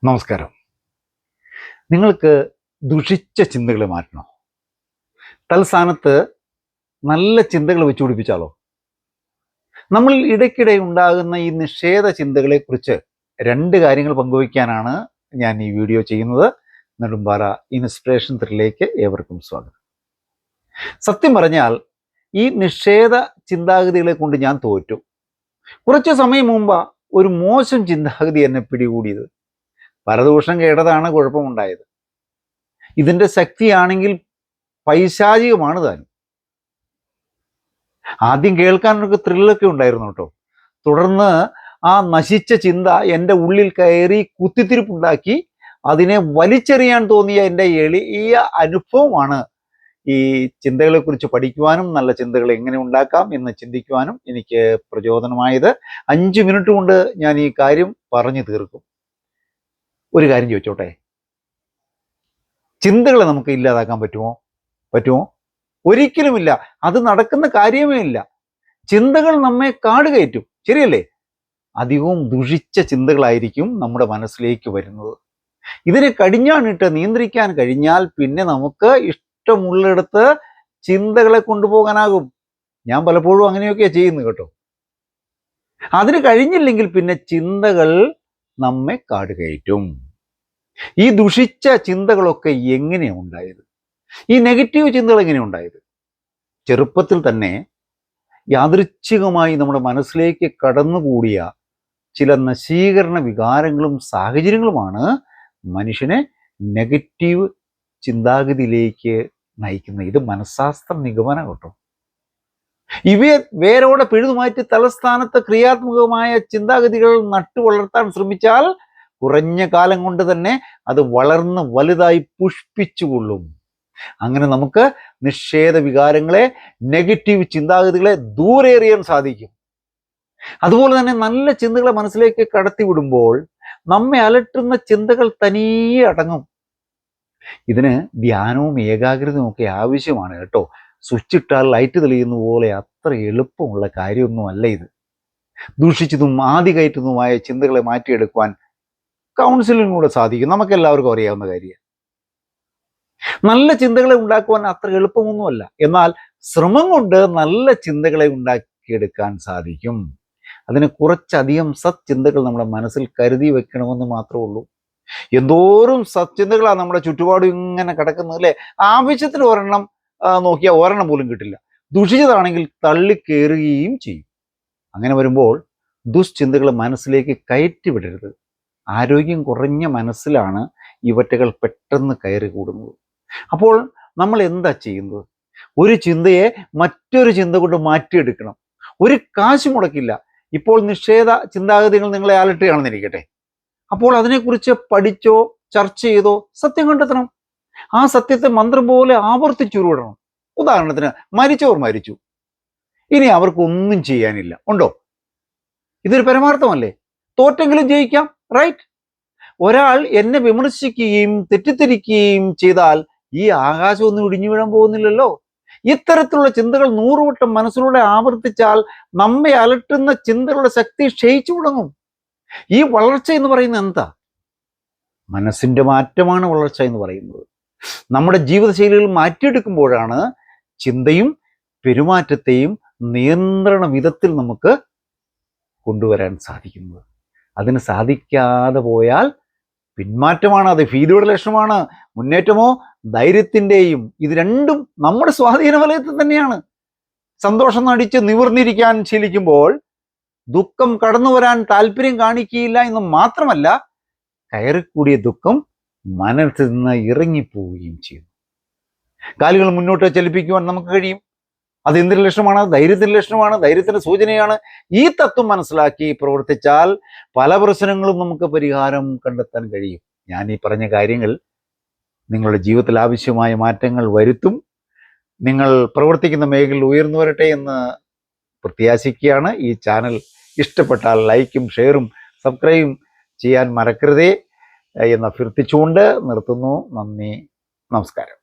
നമസ്കാരം. നിങ്ങൾക്ക് ദുഷിച്ച ചിന്തകളെ മാറ്റണോ? തൽസ്ഥാനത്ത് നല്ല ചിന്തകൾ വെച്ച് പിടിപ്പിച്ചാലോ? നമ്മൾ ഇടയ്ക്കിടെ ഉണ്ടാകുന്ന ഈ നിഷേധ ചിന്തകളെക്കുറിച്ച് രണ്ട് കാര്യങ്ങൾ പങ്കുവയ്ക്കാനാണ് ഞാൻ ഈ വീഡിയോ ചെയ്യുന്നത്. നെടുമ്പാറ ഇൻസ്പിറേഷൻ ത്രിലേക്ക് ഏവർക്കും സ്വാഗതം. സത്യം പറഞ്ഞാൽ ഈ നിഷേധ ചിന്താഗതികളെ കൊണ്ട് ഞാൻ തോറ്റു. കുറച്ച് സമയം മുമ്പ് ഒരു മോശം ചിന്താഗതി എന്നെ പിടികൂടിയത്. പരദൂഷണം കേട്ടതാണ് കുഴപ്പമുണ്ടായത്. ഇതിൻ്റെ ശക്തിയാണെങ്കിൽ പൈശാചികമാണ് താനും. ആദ്യം കേൾക്കാനൊക്കെ ത്രില്ലൊക്കെ ഉണ്ടായിരുന്നു കേട്ടോ. തുടർന്ന് ആ നശിച്ച ചിന്ത എൻ്റെ ഉള്ളിൽ കയറി കുത്തിത്തിരിപ്പുണ്ടാക്കി അതിനെ വലിച്ചെറിയാൻ തോന്നിയ എൻ്റെ എളിയ അനുഭവമാണ് ഈ ചിന്തകളെക്കുറിച്ച് പഠിക്കുവാനും നല്ല ചിന്തകൾ എങ്ങനെ ഉണ്ടാക്കാം എന്ന് ചിന്തിക്കുവാനും എനിക്ക് പ്രചോദനമായത്. 5 മിനിറ്റ് കൊണ്ട് ഞാൻ ഈ കാര്യം പറഞ്ഞു തീർക്കും. ഒരു കാര്യം ചോദിച്ചോട്ടെ, ചിന്തകളെ നമുക്ക് ഇല്ലാതാക്കാൻ പറ്റുമോ? ഒരിക്കലുമില്ല. അത് നടക്കുന്ന കാര്യമേ ഇല്ല. ചിന്തകൾ നമ്മെ കാട് കയറ്റും, ശരിയല്ലേ? അധികവും ദുഷിച്ച ചിന്തകളായിരിക്കും നമ്മുടെ മനസ്സിലേക്ക് വരുന്നത്. ഇതിനെ കടിഞ്ഞാണിട്ട് നിയന്ത്രിക്കാൻ കഴിഞ്ഞാൽ പിന്നെ നമുക്ക് ഇഷ്ടമുള്ളിടത്ത് ചിന്തകളെ കൊണ്ടുപോകാനാകും. ഞാൻ പലപ്പോഴും അങ്ങനെയൊക്കെയാണ് ചെയ്യുന്നത് കേട്ടോ. അതിന് കഴിഞ്ഞില്ലെങ്കിൽ പിന്നെ ചിന്തകൾ നമ്മെ കാട് കയറ്റും. ഈ ദുഷിച്ച ചിന്തകളൊക്കെ എങ്ങനെയാണ് ഉണ്ടായത്? ഈ നെഗറ്റീവ് ചിന്തകൾ എങ്ങനെയാണ് ഉണ്ടായത്? ചെറുപ്പത്തിൽ തന്നെ യാദൃച്ഛികമായി നമ്മുടെ മനസ്സിലേക്ക് കടന്നുകൂടിയ ചില നശീകരണ വികാരങ്ങളും സാഹചര്യങ്ങളുമാണ് മനുഷ്യനെ നെഗറ്റീവ് ചിന്താഗതിയിലേക്ക് നയിക്കുന്നത്. ഇത് മനഃശാസ്ത്ര നിഗമനം കേട്ടോ. ഇവയെ വേരോടെ പിഴുതുമാറ്റി തലസ്ഥാനത്ത് ക്രിയാത്മകമായ ചിന്താഗതികൾ നട്ടുവളർത്താൻ ശ്രമിച്ചാൽ കുറഞ്ഞ കാലം കൊണ്ട് തന്നെ അത് വളർന്ന് വലുതായി പുഷ്പിച്ചുകൊള്ളും. അങ്ങനെ നമുക്ക് നിഷേധ വികാരങ്ങളെ, നെഗറ്റീവ് ചിന്താഗതികളെ ദൂരെ എറിയാൻ സാധിക്കും. അതുപോലെ തന്നെ നല്ല ചിന്തകളെ മനസ്സിലേക്ക് കടത്തിവിടുമ്പോൾ നമ്മെ അലട്ടുന്ന ചിന്തകൾ തനിയെ അടങ്ങും. ഇതിന് ധ്യാനവും ഏകാഗ്രതയും ഒക്കെ ആവശ്യമാണ് കേട്ടോ. സ്വിച്ച് ഇട്ടാൽ ലൈറ്റ് തെളിയുന്ന പോലെ അത്ര എളുപ്പമുള്ള കാര്യമൊന്നുമല്ല ഇത്. ദൂഷിച്ചതും ആദി കയറ്റുന്നതുമായ ചിന്തകളെ മാറ്റിയെടുക്കുവാൻ കൗൺസിലിങ്ങിലൂടെ സാധിക്കും. നമുക്കെല്ലാവർക്കും അറിയാവുന്ന കാര്യമാണ്. നല്ല ചിന്തകളെ ഉണ്ടാക്കുവാൻ അത്ര എളുപ്പമൊന്നുമല്ല. എന്നാൽ ശ്രമം കൊണ്ട് നല്ല ചിന്തകളെ ഉണ്ടാക്കിയെടുക്കാൻ സാധിക്കും. അതിന് കുറച്ചധികം സത്ചിന്തകൾ നമ്മുടെ മനസ്സിൽ കരുതി വെക്കണമെന്ന് മാത്രമേ ഉള്ളൂ. എന്തോരം സത്ചിന്തകളാണ് നമ്മുടെ ചുറ്റുപാടും ഇങ്ങനെ കിടക്കുന്നത് അല്ലേ? ആവശ്യത്തിന് ഒരെണ്ണം നോക്കിയാൽ ഒരെണ്ണം പോലും കിട്ടില്ല. ദുഷിച്ചതാണെങ്കിൽ തള്ളിക്കേറുകയും ചെയ്യും. അങ്ങനെ വരുമ്പോൾ ദുശ്ചിന്തകൾ മനസ്സിലേക്ക് കയറ്റിവിടരുത്. ആരോഗ്യം കുറഞ്ഞ മനസ്സിലാണ് ഇവറ്റകൾ പെട്ടെന്ന് കയറി കൂടുന്നത്. അപ്പോൾ നമ്മൾ എന്താ ചെയ്യുന്നത്? ഒരു ചിന്തയെ മറ്റൊരു ചിന്ത കൊണ്ട് മാറ്റിയെടുക്കണം. ഒരു കാശ് മുടക്കില്ല. ഇപ്പോൾ നിഷേധ ചിന്താഗതികൾ നിങ്ങളെ അലട്ടുകയാണെന്നിരിക്കട്ടെ. അപ്പോൾ അതിനെക്കുറിച്ച് പഠിച്ചോ ചർച്ച ചെയ്തോ സത്യം കണ്ടെത്തണം. ആ സത്യത്തെ മന്ത്രം പോലെ ആവർത്തിച്ചുരുവിടണം. ഉദാഹരണത്തിന്, മരിച്ചവർ മരിച്ചു, ഇനി അവർക്കൊന്നും ചെയ്യാനില്ല, ഉണ്ടോ? ഇതൊരു പരമാർത്ഥമല്ലേ? തോറ്റെങ്കിലും ജയിക്കാം, റൈറ്റ്? ഒരാൾ എന്നെ വിമർശിക്കുകയും തെറ്റിദ്ധരിക്കുകയും ചെയ്താൽ ഈ ആകാശം ഒന്നും ഇടിഞ്ഞു വീഴാൻ പോകുന്നില്ലല്ലോ. ഇത്തരത്തിലുള്ള ചിന്തകൾ 100 വട്ടം മനസ്സിലൂടെ ആവർത്തിച്ചാൽ നമ്മെ അലട്ടുന്ന ചിന്തകളുടെ ശക്തി ക്ഷയിച്ചു തുടങ്ങും. ഈ വളർച്ച എന്ന് പറയുന്നത് എന്താ? മനസ്സിന്റെ മാറ്റമാണ് വളർച്ച എന്ന് പറയുന്നത്. നമ്മുടെ ജീവിതശൈലികൾ മാറ്റിയെടുക്കുമ്പോഴാണ് ചിന്തയും പെരുമാറ്റത്തെയും നിയന്ത്രണ വിധത്തിൽ നമുക്ക് കൊണ്ടുവരാൻ സാധിക്കുന്നത്. അതിന് സാധിക്കാതെ പോയാൽ പിന്മാറ്റമാണ്, അത് ഭീതിയുടെ ലക്ഷണമാണ്. മുന്നേറ്റമോ ധൈര്യത്തിൻ്റെയും. ഇത് രണ്ടും നമ്മുടെ സ്വാധീന വലയത്തിൽ തന്നെയാണ്. സന്തോഷം നടിച്ച് നിവർന്നിരിക്കാൻ ശീലിക്കുമ്പോൾ ദുഃഖം കടന്നു വരാൻ താല്പര്യം കാണിക്കുകയില്ല എന്ന് മാത്രമല്ല, കയറിക്കൂടിയ ദുഃഖം മനസ്സിൽ നിന്ന് ഇറങ്ങിപ്പോവുകയും ചെയ്യും. കാലുകൾ മുന്നോട്ട് ചലിപ്പിക്കുവാൻ നമുക്ക് കഴിയും. അത് എന്തിൻ്റെ ലക്ഷണമാണ്? ധൈര്യത്തിൻ്റെ ലക്ഷണമാണ്, ധൈര്യത്തിൻ്റെ സൂചനയാണ്. ഈ തത്വം മനസ്സിലാക്കി പ്രവർത്തിച്ചാൽ പല പ്രശ്നങ്ങളും നമുക്ക് പരിഹാരം കണ്ടെത്താൻ കഴിയും. ഞാൻ ഈ പറഞ്ഞ കാര്യങ്ങൾ നിങ്ങളുടെ ജീവിതത്തിൽ ആവശ്യമായ മാറ്റങ്ങൾ വരുത്തും. നിങ്ങൾ പ്രവർത്തിക്കുന്ന മേഖലയിൽ ഉയർന്നു വരട്ടെ എന്ന് പ്രത്യാശിക്കുകയാണ്. ഈ ചാനൽ ഇഷ്ടപ്പെട്ടാൽ ലൈക്കും ഷെയറും സബ്സ്ക്രൈബും ചെയ്യാൻ മറക്കരുതേ എന്ന് അഭ്യർത്ഥിച്ചുകൊണ്ട് നിർത്തുന്നു. നന്ദി, നമസ്കാരം.